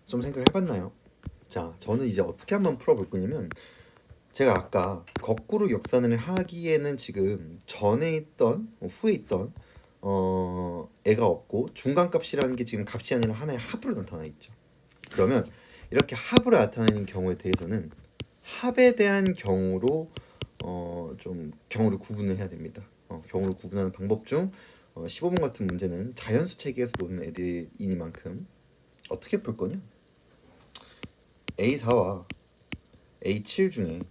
좀 생각해봤나요? 자, 저는 이제 어떻게 한번 풀어볼 거냐면 제가 아까 거꾸로 역산을 하기에는 지금 전에 있던 후에 있던 애가 없고 중간값이라는 게 지금 값이 아니라 하나의 합으로 나타나 있죠. 그러면 이렇게 합으로 나타내는 경우에 대해서는 합에 대한 경우로 좀 경우를 구분을 해야 됩니다. 경우를 구분하는 방법 중 15번 같은 문제는 자연수 체계에서 노는 애들이니만큼 어떻게 풀 거냐? A4와 A7 중에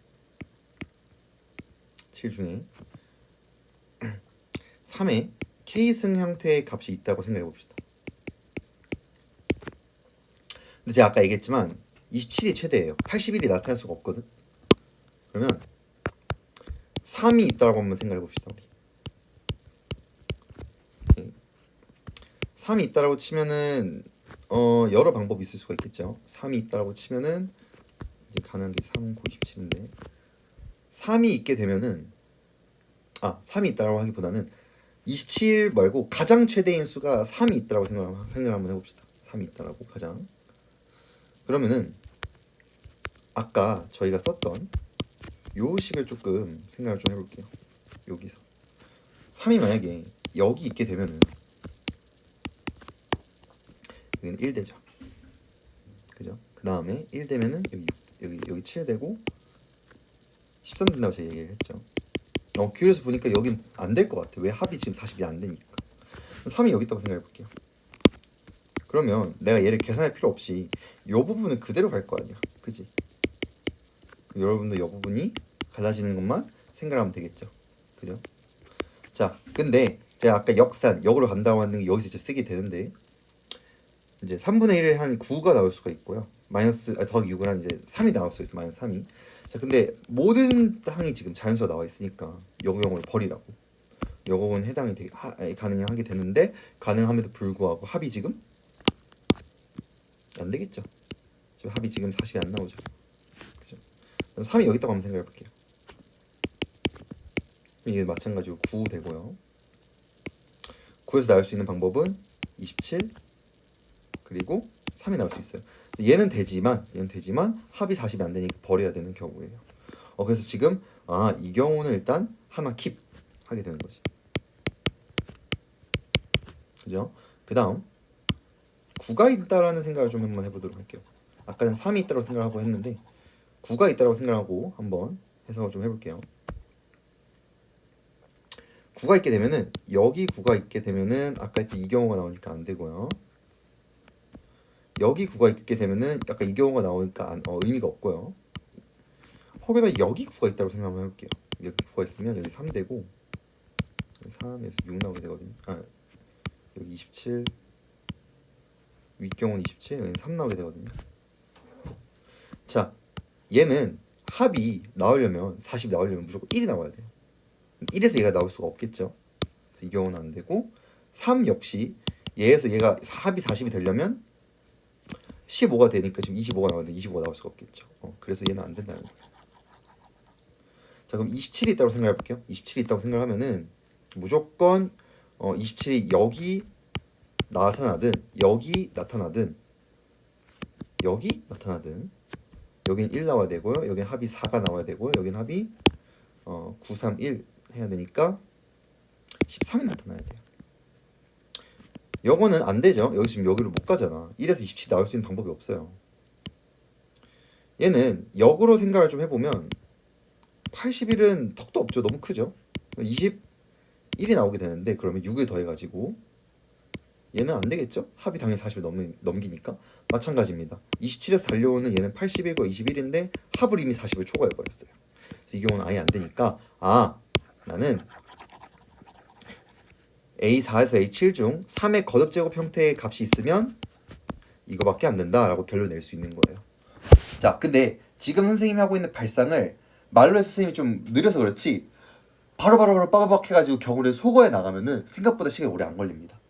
3에 K승 형태의 값이 있다고 생각해 봅시다. 근데 제가 아까 얘기했지만 27이 최대예요. 81이 나타날 수가 없거든. 그러면 3이 있다고 한번 생각해 봅시다. 우리 3이 있다라고 치면은 여러 방법이 있을 수가 있겠죠. 3이 있다라고 치면은 이제 가능한 게 3, 9, 27인데 3이 있게 되면은 3이 있다라고 하기보다는 27 말고 가장 최대인 수가 3이 있다라고 생각을 한번 해봅시다. 3이 있다라고 가장. 그러면은 아까 저희가 썼던 요 식을 조금 생각을 좀 해볼게요. 여기서 3이 만약에 여기 있게 되면은 여기는 1 되죠. 그죠? 그 다음에 1 되면은 여기 7 되고 13 된다고 제가 얘기를 했죠. 그래서 보니까 여긴 안 될 것 같아. 왜 합이 지금 40이 안 되니까. 3이 여기 있다고 생각해 볼게요. 그러면 내가 얘를 계산할 필요 없이 요 부분은 그대로 갈 거 아니야. 그지? 여러분도 요 부분이 갈라지는 것만 생각하면 되겠죠. 그죠? 자, 근데 제가 아까 역으로 간다고 하는 게 여기서 이제 쓰게 되는데 이제 3분의 1을 한 9가 나올 수가 있고요. 더하기 6을 한 이제 3이 나올 수 있어. 마이너스 3이. 자, 근데 모든 항이 지금 자연수가 나와 있으니까 영역을 버리라고. 영역은 해당이 가능하게 되는데 가능함에도 불구하고 합이 지금 안 되겠죠. 지금 합이 지금 40이 안 나오죠. 그죠? 그럼 3이 여기 있다고 한번 생각해 볼게요. 이게 마찬가지로 9 되고요. 9에서 나올 수 있는 방법은 27 그리고 3이 나올 수 있어요. 얘는 되지만 합이 40이 안 되니까 버려야 되는 경우예요. 그래서 지금 이 경우는 일단 하나 킵 하게 되는 거지. 그죠? 그 다음 9가 있다라는 생각을 좀 한번 해보도록 할게요. 아까는 3이 있다고 생각하고 했는데 9가 있다고 생각하고 한번 해석을 좀 해볼게요. 9가 있게 되면은 여기 9가 있게 되면은 아까 했던 이 경우가 나오니까 안 되고요. 여기 9가 있게 되면은 약간 이 경우가 나오니까 의미가 없고요. 혹여나 여기 9가 있다고 생각 한번 해볼게요. 여기 9가 있으면 여기 3 되고 3에서 6 나오게 되거든요. 여기 27 윗경우는 27 여기는 3 나오게 되거든요. 자, 얘는 합이 나오려면 40 나오려면 무조건 1이 나와야 돼요. 1에서 얘가 나올 수가 없겠죠. 그래서 이 경우는 안 되고 3 역시 얘에서 얘가 합이 40이 되려면 15가 되니까 지금 25가 나오는데 25가 나올 수가 없겠죠. 그래서 얘는 안 된다는 거예요. 자, 그럼 27이 있다고 생각해 볼게요. 27이 있다고 생각하면은 무조건 27이 여기 나타나든 여기 나타나든 여긴 1 나와야 되고요. 여긴 합이 4가 나와야 되고요. 여긴 합이 9, 3, 1 해야 되니까 13이 나타나야 돼요. 요거는 안 되죠. 여기 지금 여기로 못 가잖아. 1에서 27 나올 수 있는 방법이 없어요. 얘는 역으로 생각을 좀 해보면 81은 턱도 없죠. 너무 크죠. 21이 나오게 되는데 그러면 6을 더해가지고 얘는 안 되겠죠? 합이 당연히 40을 넘기니까 마찬가지입니다. 27에서 달려오는 얘는 81과 21인데 합을 이미 40을 초과해버렸어요. 그래서 이 경우는 아예 안 되니까 나는 A4에서 A7 중 3의 거듭제곱 형태의 값이 있으면 이거밖에 안 된다라고 결론 낼 수 있는 거예요. 자, 근데 지금 선생님이 하고 있는 발상을 말로 해서 선생님이 좀 느려서 그렇지 바로바로 빠바박 해가지고 경우를 소거해 나가면은 생각보다 시간이 오래 안 걸립니다.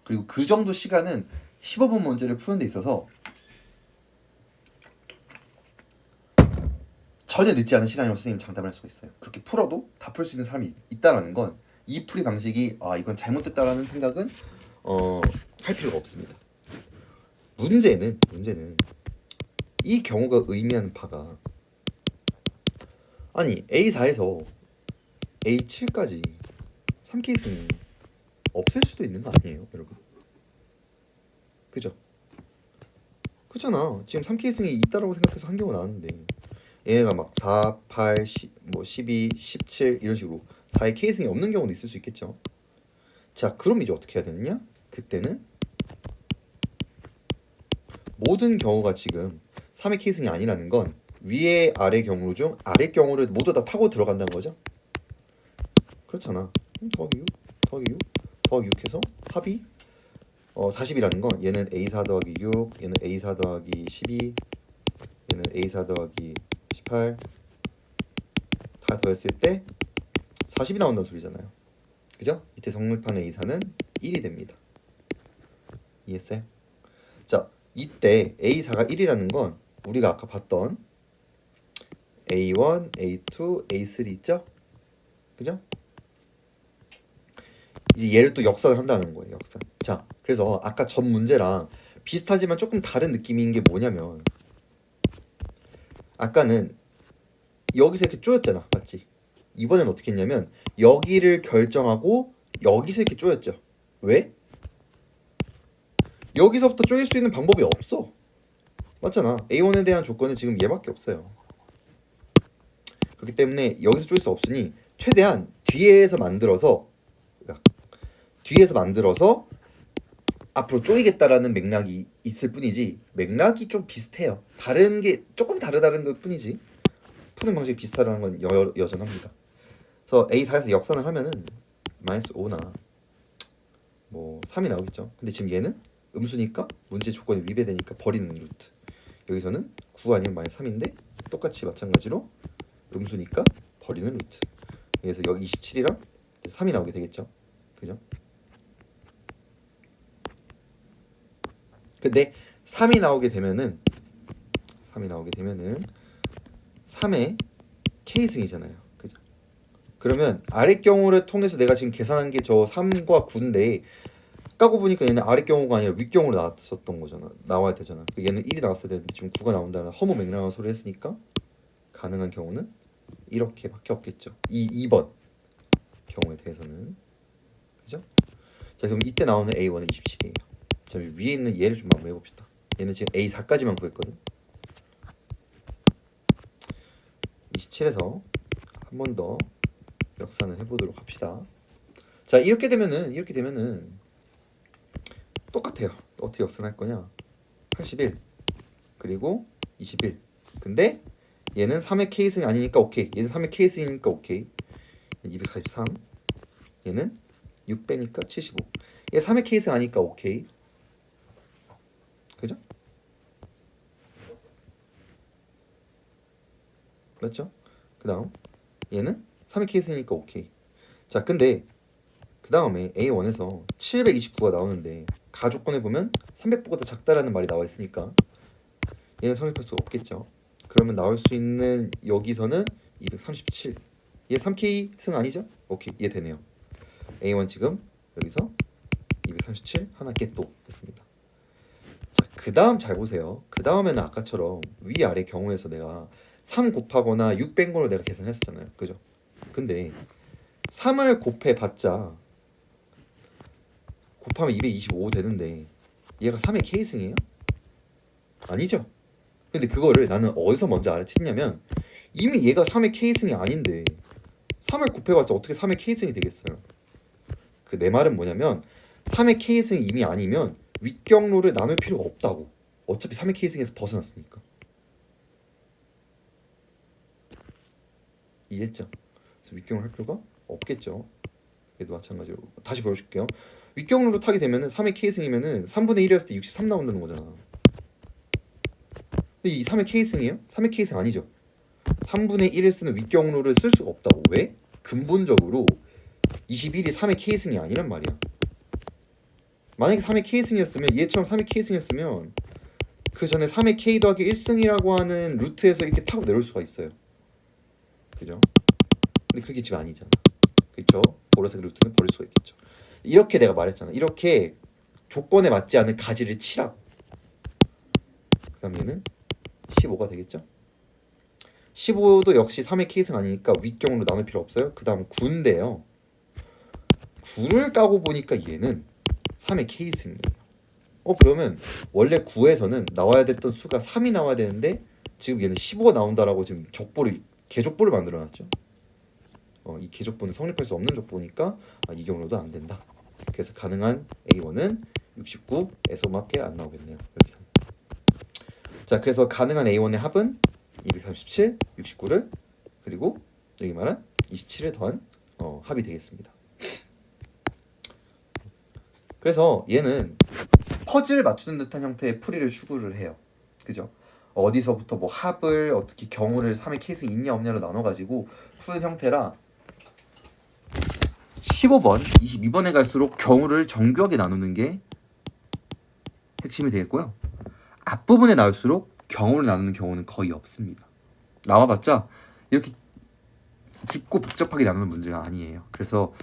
그리고 그 정도 시간은 15분 문제를 푸는 데 있어서 전혀 늦지 않은 시간이라고 선생님 장담할 수가 있어요. 그렇게 풀어도 다 풀 수 있는 사람이 있다라는 건 이 풀이 방식이 이건 잘못됐다라는 생각은 할 필요가 없습니다. 문제는 이 경우가 의미하는 바가 아니 A4에서 A7까지 3케이스는 없을 수도 있는 거 아니에요 여러분? 그죠? 그렇잖아. 지금 3케이스이 있다라고 생각해서 한 경우 나왔는데 얘네가 막 4, 8, 10, 뭐 12, 17 이런 식으로 4의 케이스이 없는 경우도 있을 수 있겠죠. 자 그럼 이제 어떻게 해야 되느냐? 그때는 모든 경우가 지금 3의 케이스이 아니라는 건 위에 아래 경우 중 아래 경우를 모두 다 타고 들어간다는 거죠. 그렇잖아. 더하기 6, 더하기 6, 더하기 6 해서 합이 40이라는 건 얘는 A4 더하기 6, 얘는 A4 더하기 12, 얘는 A4 더하기 18 다 더했을 때 40이 나온다는 소리잖아요. 그죠? 이때 성립하는 A4는 1이 됩니다. 이해했어요? 자, 이때 A4가 1이라는 건 우리가 아까 봤던 A1, A2, A3 있죠? 그죠? 이제 얘를 또 역산을 한다는 거예요. 역산. 자, 그래서 아까 전 문제랑 비슷하지만 조금 다른 느낌인 게 뭐냐면 아까는 여기서 이렇게 쪼였잖아. 맞지? 이번엔 어떻게 했냐면 여기를 결정하고 여기서 이렇게 쪼였죠. 왜? 여기서부터 쪼일 수 있는 방법이 없어. 맞잖아. A1에 대한 조건은 지금 얘밖에 없어요. 그렇기 때문에 여기서 쪼일 수 없으니 최대한 뒤에서 만들어서 앞으로 쪼이겠다라는 맥락이 있을 뿐이지 맥락이 좀 비슷해요. 다른 게 조금 다르다는 것 뿐이지 푸는 방식이 비슷하다는 건 여전합니다. 그래서 A4에서 역산을 하면은 마이너스 5나 뭐 3이 나오겠죠. 근데 지금 얘는 음수니까 문제 조건이 위배되니까 버리는 루트. 여기서는 9가 아니면 마이너스 3인데 똑같이 마찬가지로 음수니까 버리는 루트. 그래서 여기 27이랑 3이 나오게 되겠죠. 그죠? 근데 3이 나오게 되면은 3의 K승이잖아요. 그죠? 그러면 아래 경우를 통해서 내가 지금 계산한 게 저 3과 9인데 까고 보니까 얘는 아래 경우가 아니라 윗 경우로 나왔었던 거잖아. 나와야 되잖아. 얘는 1이 나왔어야 되는데 지금 9가 나온다는 허무맹랑한 소리 했으니까 가능한 경우는 이렇게밖에 없겠죠. 이 2번 경우에 대해서는. 그죠? 자, 그럼 이때 나오는 A1은 27이에요. 자, 위에 있는 얘를 좀 마무리해 봅시다. 얘는 지금 A4까지만 구했거든. 27에서 한 번 더 역산을 해보도록 합시다. 자, 이렇게 되면은 똑같아요. 어떻게 역산할 거냐? 81 그리고 21. 근데 얘는 3의 K승이 아니니까 오케이. 얘는 3의 K승이니까 오케이. 243. 얘는 6 빼니까 75. 얘 3의 K승 아니니까 오케이. 그죠? 그렇죠? 그 다음 얘는 3의 K승이니까 오케이. 자, 근데 그 다음에 A1에서 729가 나오는데 가조건에 보면 300보다 작다라는 말이 나와 있으니까 얘는 성립할 수 없겠죠. 그러면 나올 수 있는 여기서는 237. 얘 3K승 아니죠? 오케이, 얘 되네요. A1 지금 여기서 237 하나 겟도 했습니다. 자, 그 다음 잘 보세요. 그 다음에는 아까처럼 위아래 경우에서 내가 3 곱하거나 6 뺀 걸로 내가 계산했었잖아요. 그죠? 근데 3을 곱해봤자 곱하면 225 되는데 얘가 3의 K승이에요? 아니죠? 근데 그거를 나는 어디서 먼저 알아챘냐면 이미 얘가 3의 K승이 아닌데 3을 곱해봤자 어떻게 3의 K승이 되겠어요? 그 내 말은 뭐냐면 3의 K승이 이미 아니면 윗경로를 나눌 필요가 없다고. 어차피 3의 K승에서 벗어났으니까. 이해했죠? 그래서 윗경로 할 필요가 없겠죠. 얘도 마찬가지로 다시 보여줄게요. 윗경로로 타게 되면은 3의 K승이면은 3분의 1이었을 때 63 나온다는 거잖아. 근데 이 3의 K승이에요? 3의 K승 아니죠. 3분의 1을 쓰는 윗경로를 쓸 수가 없다고. 왜? 근본적으로 21이 3의 K승이 아니란 말이야. 만약에 3의 K승이었으면 얘처럼 3의 K승이었으면 그 전에 3의 K 더하기 1승이라고 하는 루트에서 이렇게 타고 내려올 수가 있어요. 그죠? 근데 그게 지금 아니잖아. 그렇죠? 보라색 루트는 버릴 수가 있겠죠. 이렇게 내가 말했잖아. 이렇게 조건에 맞지 않은 가지를 치라고. 다음 얘는 15가 되겠죠. 15도 역시 3의 케이스가 아니니까 윗경으로 나눌 필요 없어요. 그 다음 9인데요. 9를 까고 보니까 얘는 3의 케이스인 거예요. 그러면 원래 9에서는 나와야 됐던 수가 3이 나와야 되는데 지금 얘는 15가 나온다라고 지금 개족보를 만들어놨죠. 이 개족보는 성립할 수 없는 족보니까 이 경우로도 안 된다. 그래서 가능한 A1은 69에서밖에 안 나오겠네요. 여기서. 자, 그래서 가능한 A1의 합은 237, 69를 그리고 여기 말한 27을 더한 합이 되겠습니다. 그래서 얘는 퍼즐을 맞추는 듯한 형태의 풀이를 추구를 해요. 그죠? 어디서부터 뭐 합을 어떻게 경우를 3의 케이스 있냐 없냐로 나눠가지고 푸는 형태라 15번, 22번에 갈수록 경우를 정교하게 나누는 게 핵심이 되겠고요. 앞부분에 나올수록 경우를 나누는 경우는 거의 없습니다. 나와봤자 이렇게 깊고 복잡하게 나누는 문제가 아니에요. 그래서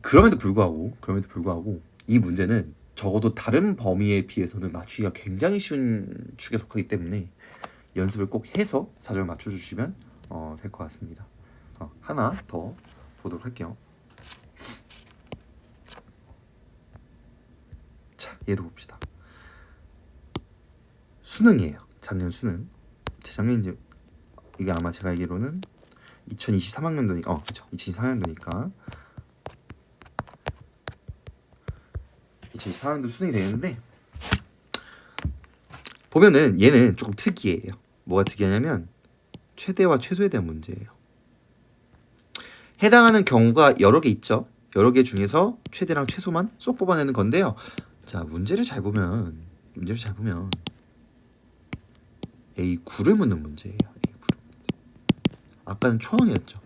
그럼에도 불구하고 이 문제는 적어도 다른 범위에 비해서는 맞추기가 굉장히 쉬운 축에 속하기 때문에 연습을 꼭 해서 사정을 맞춰주시면 될 것 같습니다. 하나 더 보도록 할게요. 자, 얘도 봅시다. 수능이에요. 작년 수능. 재작년 이게 아마 제가 알기로는 2023학년도니까 그렇죠. 2024학년도니까 2024학년도 수능이 되는데 보면은 얘는 조금 특이해요. 뭐가 특이하냐면 최대와 최소에 대한 문제예요. 해당하는 경우가 여러 개 있죠. 여러 개 중에서 최대랑 최소만 쏙 뽑아내는 건데요. 자, 문제를 잘 보면 A9를 묻는 문제예요. A9. 아까는 초항이었죠.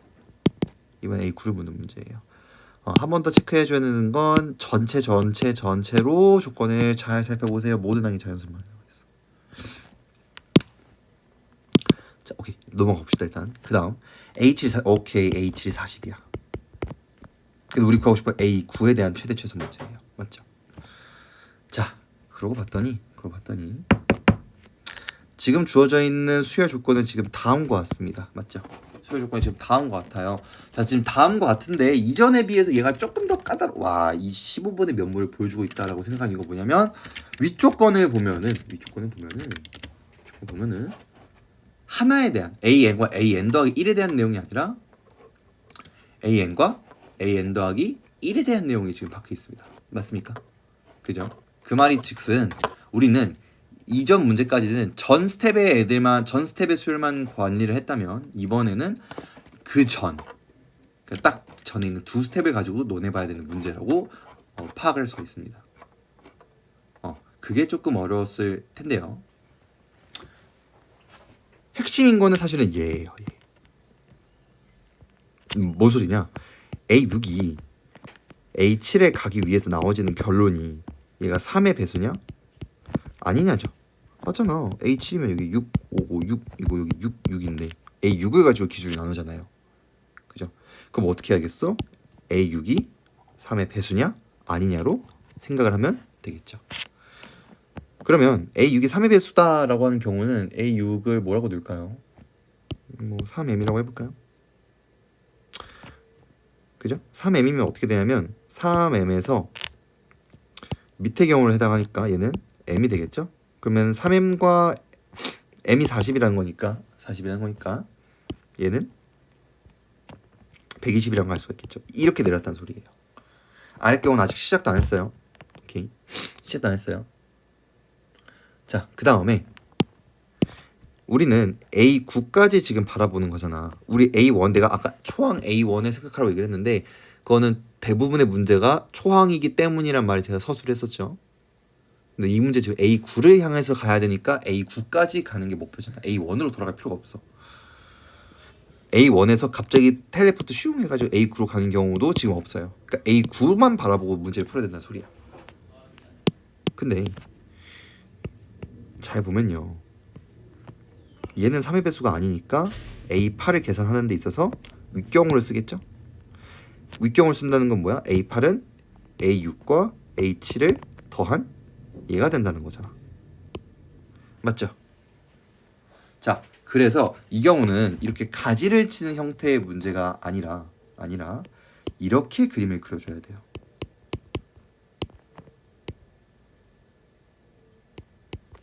이번 A9를 묻는 문제예요. 한 번 더 체크해줘야 되는 건 전체로 조건을 잘 살펴보세요. 모든 항이 자연수만 나와있어. 자, 오케이, 넘어가 봅시다. 일단 그 다음 H4 오케이, H 40이야. 근데 우리 구하고 싶은 A9에 대한 최대 최소 문제예요. 맞죠? 자, 그러고 봤더니 지금 주어져 있는 수열 조건은 지금 다음과 같습니다. 맞죠? 수열 조건이 지금 다음과 같아요. 자, 지금 다음과 같은데 이전에 비해서 얘가 조금 더 와, 이 15번의 면모를 보여주고 있다라고 생각하는 이거 뭐냐면 위조건을 보면은 하나에 대한 AN과 AN 더하기 1에 대한 내용이 아니라 AN과 AN 더하기 1에 대한 내용이 지금 박혀 있습니다. 맞습니까? 그죠? 그 말이 즉슨 우리는 이전 문제까지는 전 스텝의 수열만 관리를 했다면 이번에는 딱 전에 있는 두 스텝을 가지고 논해봐야 되는 문제라고 파악을 할 수가 있습니다. 그게 조금 어려웠을 텐데요. 핵심인 거는 사실은 얘예요. 뭔 소리냐? A6이 A7에 가기 위해서 나와지는 결론이 얘가 3의 배수냐? 아니냐죠. 맞잖아. A7이면 여기 6, 5, 5, 6 이거 여기 6, 6인데 A6을 가지고 기준을 나누잖아요. 그죠? 그럼 어떻게 해야겠어? A6이 3의 배수냐? 아니냐로 생각을 하면 되겠죠. 그러면 A6이 3의 배수다라고 하는 경우는 A6을 뭐라고 넣을까요? 3m이라고 해볼까요? 그죠? 3m이면 어떻게 되냐면 3m에서 밑의 경우를 해당하니까 얘는 m이 되겠죠? 그러면 3m과 m이 40이라는 거니까 얘는 120이라고 할 수가 있겠죠. 이렇게 내렸다는 소리예요. 아래 경우는 아직 시작도 안 했어요. 오케이, 시작도 안 했어요. 자, 그 다음에 우리는 A9까지 지금 바라보는 거잖아. 우리 A1 내가 아까 초항 A1에 생각하라고 얘기를 했는데 그거는 대부분의 문제가 초항이기 때문이란 말을 제가 서술을 했었죠. 근데 이 문제 지금 A9를 향해서 가야 되니까 A9까지 가는 게 목표잖아. A1으로 돌아갈 필요가 없어. A1에서 갑자기 텔레포트 슝 해가지고 A9로 가는 경우도 지금 없어요. 그러니까 A9만 바라보고 문제를 풀어야 된다는 소리야. 근데 잘 보면요, 얘는 3의 배수가 아니니까 A8을 계산하는 데 있어서 윗경우를 쓰겠죠? 윗경우를 쓴다는 건 뭐야? A8은 A6과 A7을 더한 얘가 된다는 거잖아. 맞죠? 자, 그래서 이 경우는 이렇게 가지를 치는 형태의 문제가 아니라 이렇게 그림을 그려줘야 돼요.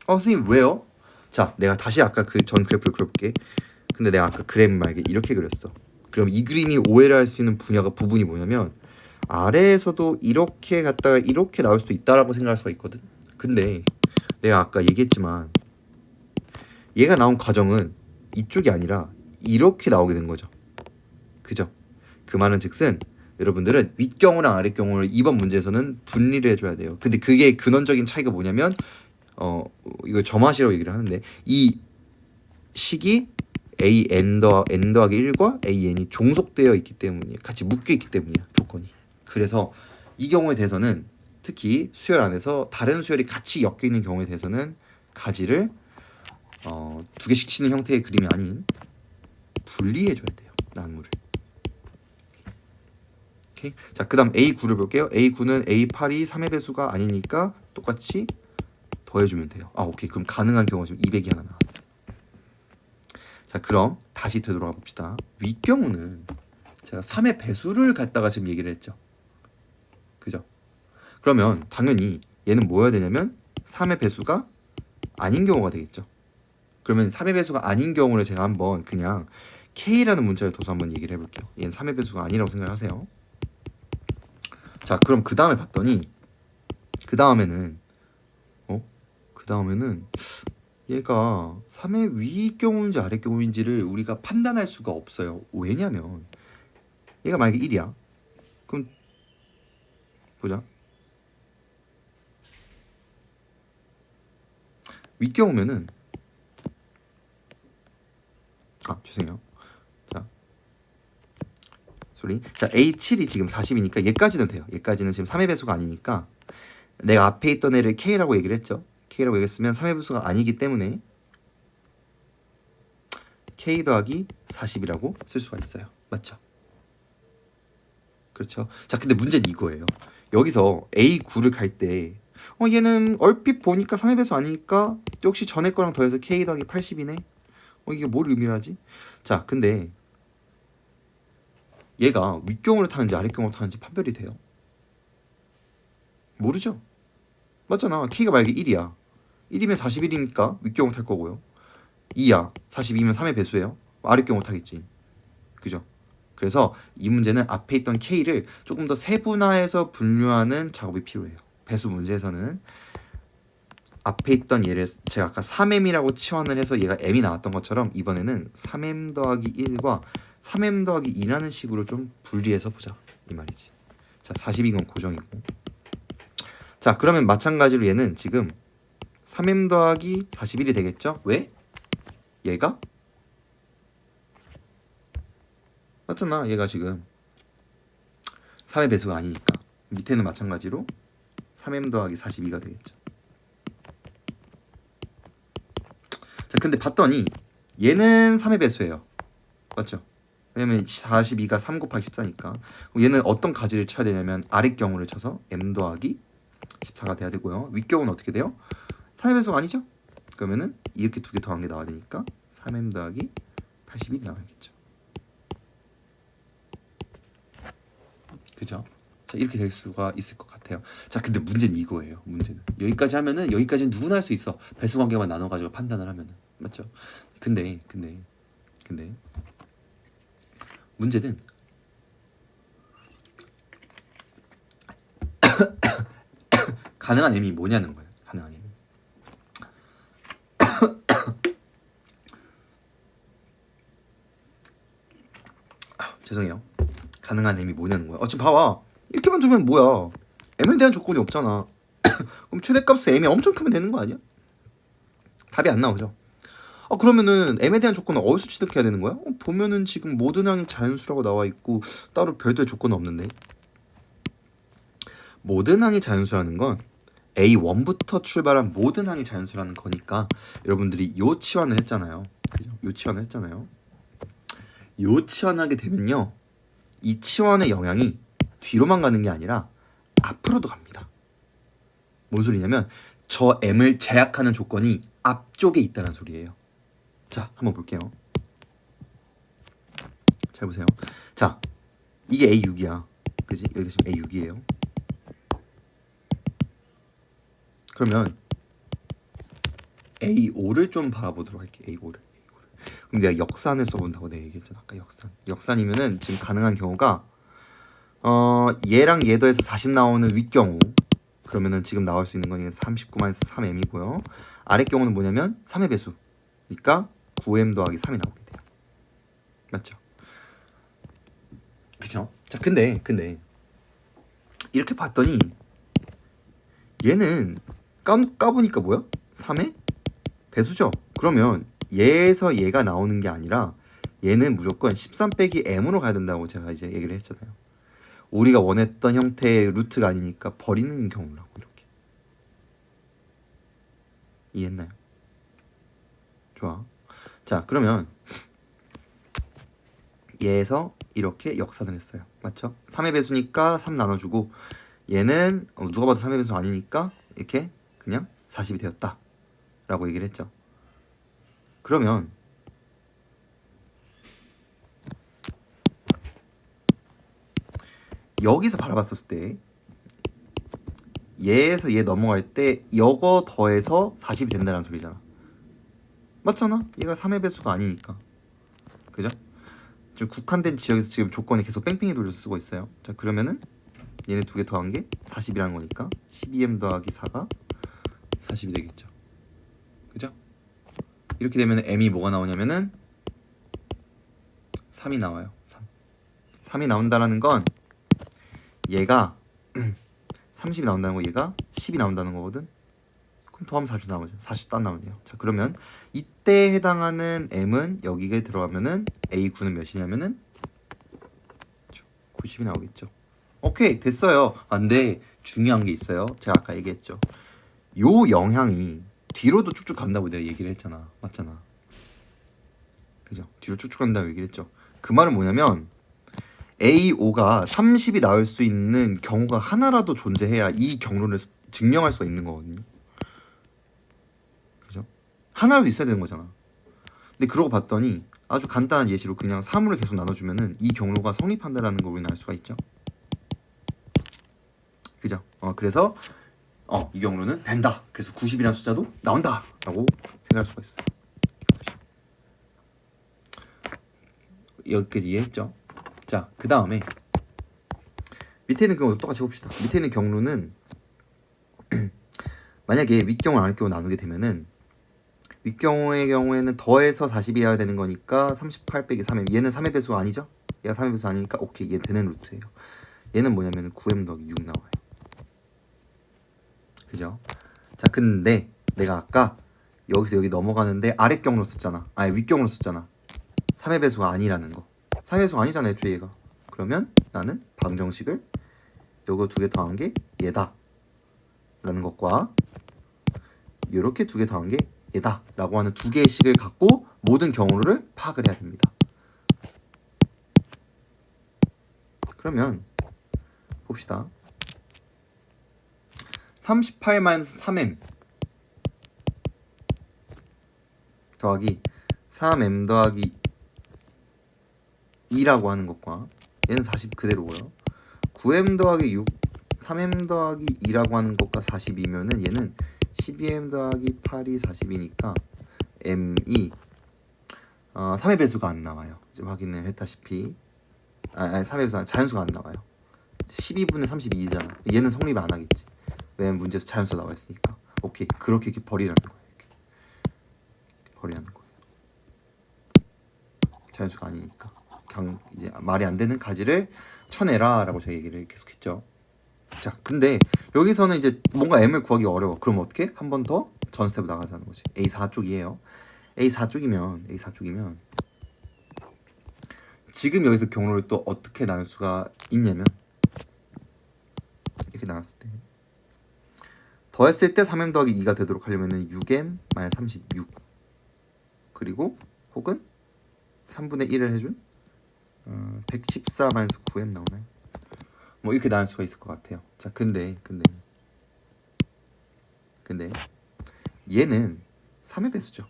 선생님 왜요? 자, 내가 다시 아까 그 전 그래프를 그려볼게. 근데 내가 아까 그래프 말게 이렇게 그렸어. 그럼 이 그림이 오해를 할 수 있는 부분이 뭐냐면 아래에서도 이렇게 갔다가 이렇게 나올 수도 있다라고 생각할 수가 있거든. 근데 내가 아까 얘기했지만 얘가 나온 과정은 이쪽이 아니라 이렇게 나오게 된 거죠. 그죠? 그 말은 즉슨 여러분들은 윗경우랑 아랫경우를 이번 문제에서는 분리를 해줘야 돼요. 근데 그게 근원적인 차이가 뭐냐면 이거 점화시라고 얘기를 하는데 이 식이 n 더하기 1과 an이 종속되어 있기 때문이에요. 같이 묶여 있기 때문이야, 조건이. 그래서 이 경우에 대해서는 특히 수열 안에서 다른 수열이 같이 엮여 있는 경우에 대해서는 가지를 두 개씩 치는 형태의 그림이 아닌 분리해 줘야 돼요, 나무를. 오케이. 자, 그다음 A9를 볼게요. A9는 A8이 3의 배수가 아니니까 똑같이 더해주면 돼요. 오케이. 그럼 가능한 경우가 지금 200이 하나 나왔어. 자, 그럼 다시 되돌아가 봅시다. 윗경우는 제가 3의 배수를 갖다가 지금 얘기를 했죠. 그죠? 그러면 당연히 얘는 뭐여야 되냐면 3의 배수가 아닌 경우가 되겠죠. 그러면 3의 배수가 아닌 경우를 제가 한번 그냥 K라는 문자를 둬서 한번 얘기를 해볼게요. 얘는 3의 배수가 아니라고 생각하세요. 자, 그럼 그 다음에 봤더니 그 다음에는 얘가 3의 위 경우인지 아래 경우인지를 우리가 판단할 수가 없어요. 왜냐면 얘가 만약에 1이야. 그럼 보자. 위 경우면은 죄송해요. 자, A7이 지금 40이니까 얘까지는 돼요. 얘까지는 지금 3의 배수가 아니니까 내가 앞에 있던 애를 K라고 얘기를 했죠. K라고 얘기했으면 3의 배수가 아니기 때문에 K 더하기 40이라고 쓸 수가 있어요. 맞죠? 그렇죠. 자, 근데 문제는 이거예요. 여기서 A9를 갈 때 얘는 얼핏 보니까 3의 배수 아니니까 역시 전에 거랑 더해서 K 더하기 80이네. 이게 뭘 의미하지? 자, 근데 얘가 윗경우를 타는지 아랫경우를 타는지 판별이 돼요? 모르죠? 맞잖아. K가 만약에 1이야. 1이면 41이니까 윗경우 탈 거고요. 2야. 42면 3의 배수예요. 아랫경우 타겠지. 그죠? 그래서 이 문제는 앞에 있던 K를 조금 더 세분화해서 분류하는 작업이 필요해요. 배수 문제에서는 앞에 있던 얘를 제가 아까 3m이라고 치환을 해서 얘가 m이 나왔던 것처럼 이번에는 3m 더하기 1과 3m 더하기 2라는 식으로 좀 분리해서 보자 이 말이지. 자, 42건 고정이고. 자, 그러면 마찬가지로 얘는 지금 3m 더하기 41이 되겠죠? 왜? 얘가? 맞잖아. 얘가 지금 3의 배수가 아니니까 밑에는 마찬가지로 3m 더하기 42가 되겠죠. 자, 근데 봤더니 얘는 3의 배수예요. 맞죠? 왜냐면 42가 3 곱하기 14니까. 그럼 얘는 어떤 가지를 쳐야 되냐면 아랫경우를 쳐서 m 더하기 14가 돼야 되고요. 윗경우는 어떻게 돼요? 3의 배수가 아니죠? 그러면은 이렇게 두 개 더한 게 나와야 되니까 3m 더하기 81이 나와야겠죠. 그죠? 자, 이렇게 될 수가 있을 것 같아요. 자, 근데 문제는 이거예요. 문제는 여기까지 하면은 여기까지는 누구나 할 수 있어. 배수 관계만 나눠가지고 판단을 하면은. 맞죠? 근데 문제는 가능한 m이 뭐냐는 거예요. 가능한 m. 죄송해요. 가능한 m이 뭐냐는 거야. 지금 봐봐. 이렇게만 두면 뭐야? m에 대한 조건이 없잖아. 그럼 최대값을 m이 엄청 크면 되는 거 아니야? 답이 안 나오죠. 그러면은 m에 대한 조건은 어디서 취득해야 되는 거야? 보면은 지금 모든 항이 자연수라고 나와 있고 따로 별도의 조건은 없는데. 모든 항이 자연수라는 건 A1부터 출발한 모든 항이 자연수라는 거니까 여러분들이 요 치환을 했잖아요. 그죠? 요 치환을 했잖아요. 요 치환하게 되면요. 이 치환의 영향이 뒤로만 가는 게 아니라 앞으로도 갑니다. 뭔 소리냐면 저 m을 제약하는 조건이 앞쪽에 있다는 소리예요. 자, 한번 볼게요. 잘 보세요. 자, 이게 A6이야. 그지? 여기가 지금 A6이에요. 그러면 A5를 좀 바라보도록 할게. A5를. 그럼 내가 역산을 써본다고 내가 얘기했잖아. 아까 역산. 역산이면은 지금 가능한 경우가 얘랑 얘 더해서 40 나오는 윗경우. 그러면은 지금 나올 수 있는 건 39-3m이고요. 아랫 경우는 뭐냐면 3의 배수. 그러니까 9m 더하기 3이 나오게 돼요. 맞죠? 그쵸? 자, 근데 이렇게 봤더니 얘는 까보니까 뭐야? 3의 배수죠? 그러면 얘에서 얘가 나오는 게 아니라 얘는 무조건 13 빼기 m으로 가야 된다고 제가 이제 얘기를 했잖아요. 우리가 원했던 형태의 루트가 아니니까 버리는 경우라고. 이렇게 이해했나요? 좋아. 자, 그러면 얘에서 이렇게 역산을 했어요. 맞죠? 3의 배수니까 3 나눠주고 얘는 누가 봐도 3의 배수 아니니까 이렇게 그냥 40이 되었다 라고 얘기를 했죠. 그러면 여기서 바라봤었을 때 얘에서 얘 넘어갈 때 이거 더해서 40이 된다는 소리잖아. 맞잖아? 얘가 3의 배수가 아니니까. 그죠? 지금 국한된 지역에서 지금 조건이 계속 뺑뺑이 돌려서 쓰고 있어요. 자, 그러면은 얘네 두 개 더한 게 40이라는 거니까 12m 더하기 4가 40이 되겠죠. 그죠? 이렇게 되면 m이 뭐가 나오냐면은 3이 나와요. 3이 나온다라는 건 얘가 30이 나온다는 거, 얘가 10이 나온다는 거거든. 그럼 더하면 40 나오죠. 40 딱 나오네요. 자, 그러면 이때 해당하는 m은 여기에 들어가면은 A9는 몇이냐면은 90이 나오겠죠. 오케이, 됐어요. 아, 근데 중요한 게 있어요. 제가 아까 얘기했죠. 요 영향이 뒤로도 쭉쭉 간다고 내가 얘기를 했잖아. 맞잖아. 그죠? 뒤로 쭉쭉 간다고 얘기를 했죠. 그 말은 뭐냐면 A5가 30이 나올 수 있는 경우가 하나라도 존재해야 이 경로를 증명할 수가 있는 거거든요. 그죠? 하나라도 있어야 되는 거잖아. 근데 그러고 봤더니 아주 간단한 예시로 그냥 3으로 계속 나눠주면은 이 경로가 성립한다라는 걸 우리는 알 수가 있죠. 그죠? 그래서 이 경로는 된다. 그래서 90이라는 숫자도 나온다 라고 생각할 수가 있어요. 여기까지 이해했죠? 자, 그 다음에 밑에 있는 경우도 똑같이 봅시다. 밑에 있는 경로는 만약에 윗경우 아랫경우 나누게 되면은 윗경우의 경우에는 더해서 40이어야 되는 거니까 38 빼기 3m. 얘는 3의 배수가 아니죠? 얘가 3의 배수 아니니까 오케이, 얘 되는 루트예요. 얘는 뭐냐면 9m 더하기 6 나와요. 그죠? 자, 근데 내가 아까 여기서 여기 넘어가는데 아랫 경로 썼잖아. 아니, 윗 경로 썼잖아. 3의 배수가 아니라는 거. 3의 배수가 아니잖아, 애초에 얘가. 그러면 나는 방정식을 요거 두 개 더한 게 얘다 라는 것과 요렇게 두 개 더한 게 얘다 라고 하는 두 개의 식을 갖고 모든 경우를 파악을 해야 됩니다. 그러면 봅시다. 38-3m 더하기 3m 더하기 2라고 하는 것과 얘는 40 그대로고요. 9m 더하기 6, 3m 더하기 2라고 하는 것과 40이면은 얘는 12m 더하기 8이 40이니까 m이 3의 배수가 안 나와요. 이제 확인을 했다시피 3의 배수가 자연수가 안 나와요. 12분의 32잖아. 얘는 성립 안 하겠지. 왜냐면 문제에서 자연수 나와 있으니까. 오케이, 그렇게 버리라는 거예요. 이렇게. 버리라는 거예요. 자연수가 아니니까. 그냥 이제 말이 안 되는 가지를 쳐내라라고 제가 얘기를 계속했죠. 자, 근데 여기서는 이제 뭔가 m을 구하기 어려워. 그럼 어떻게? 한 번 더 전 스텝 나가자는 거지. A4 쪽이에요. A4 쪽이면 지금 여기서 경로를 또 어떻게 나눌 수가 있냐면 이렇게 나눴을 때 더했을 때 3m 더하기 2가 되도록 하려면은 6m 마이너스 36 그리고 혹은 3분의 1을 해준 114 마이너스 9m 나오나요? 뭐 이렇게 나눌 수가 있을 것 같아요. 자, 근데 얘는 3의 배수죠.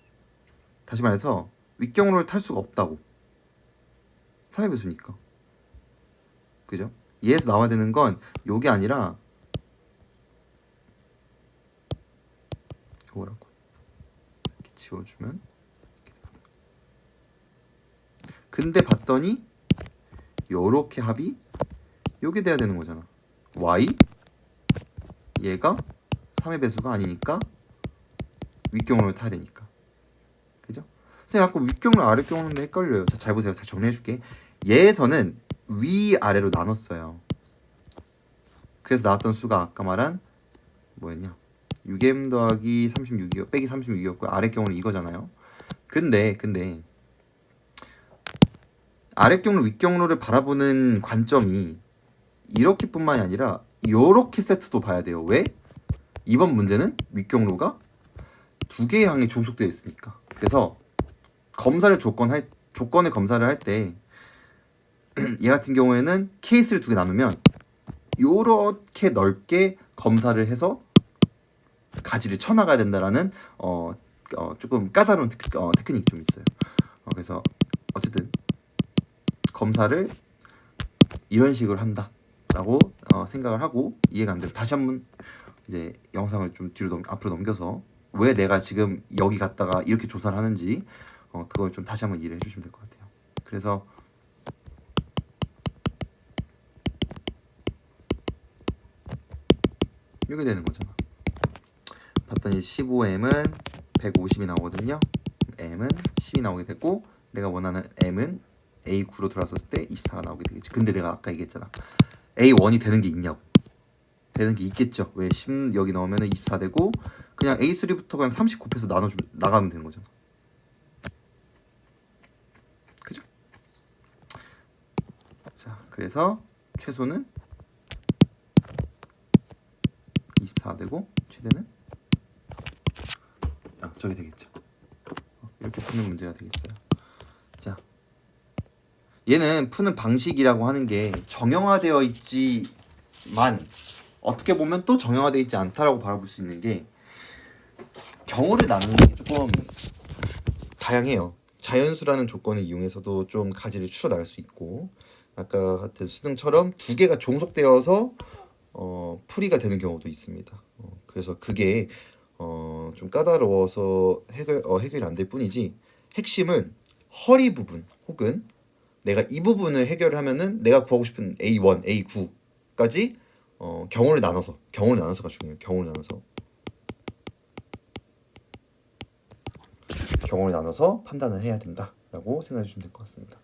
다시 말해서 윗경로를 탈 수가 없다고. 3의 배수니까. 그죠? 얘에서 나와야 되는 건 요게 아니라 요거라고. 이렇게 지워주면. 근데 봤더니 요렇게 합이 요게 돼야 되는 거잖아. y 얘가 3의 배수가 아니니까 윗경로를 타야 되니까. 그죠? 선생님 아까 윗경로 아랫경로인데 헷갈려요. 자, 잘 보세요. 잘 정리해 줄게. 얘에서는 위아래로 나눴어요. 그래서 나왔던 수가 아까 말한 뭐였냐? 6m 더하기 36이요. 빼기 36이었고 아랫경로는 이거잖아요. 근데 아랫경로 윗경로를 바라보는 관점이 이렇게뿐만이 아니라 이렇게 세트도 봐야 돼요. 왜? 이번 문제는 윗경로가 두 개의 항에 종속되어 있으니까. 그래서 조건의 검사를 할 때 얘 같은 경우에는 케이스를 두 개 나누면 요렇게 넓게 검사를 해서 가지를 쳐나가야 된다라는 조금 까다로운 테크닉이 좀 있어요. 그래서 어쨌든 검사를 이런 식으로 한다라고 생각을 하고 이해가 안 되면 다시 한번 이제 영상을 좀 앞으로 넘겨서 왜 내가 지금 여기 갔다가 이렇게 조사를 하는지 그걸 좀 다시 한번 이해를 해주시면 될 것 같아요. 그래서 이렇게 되는 거잖아. 봤더니 15m은 150이 나오거든요. m은 10이 나오게 되고 내가 원하는 m은 A9로 들어왔을 때 24가 나오게 되겠지. 근데 내가 아까 얘기했잖아. A1이 되는 게 있냐고. 되는 게 있겠죠. 왜 10 여기 넣으면 24 되고 그냥 A3부터 그냥 30 곱해서 나가면 되는 거잖아. 그죠? 자, 그래서 최소는 24 되고 최대는 저기 되겠죠. 이렇게 푸는 문제가 되겠어요. 자, 얘는 푸는 방식이라고 하는 게 정형화되어 있지만 어떻게 보면 또 정형화되어 있지 않다라고 바라볼 수 있는 게 경우를 나누는 게 조금 다양해요. 자연수라는 조건을 이용해서도 좀 가지를 추려나갈 수 있고 아까 같은 수능처럼 두 개가 종속되어서 풀이가 되는 경우도 있습니다. 그래서 그게 좀 까다로워서 해결이 안 될 뿐이지 핵심은 허리 부분 혹은 내가 이 부분을 해결을 하면은 내가 구하고 싶은 A1, A9까지 경우를 나눠서가 중요해요. 경우를 나눠서 판단을 해야 된다라고 생각해 주시면 될 것 같습니다.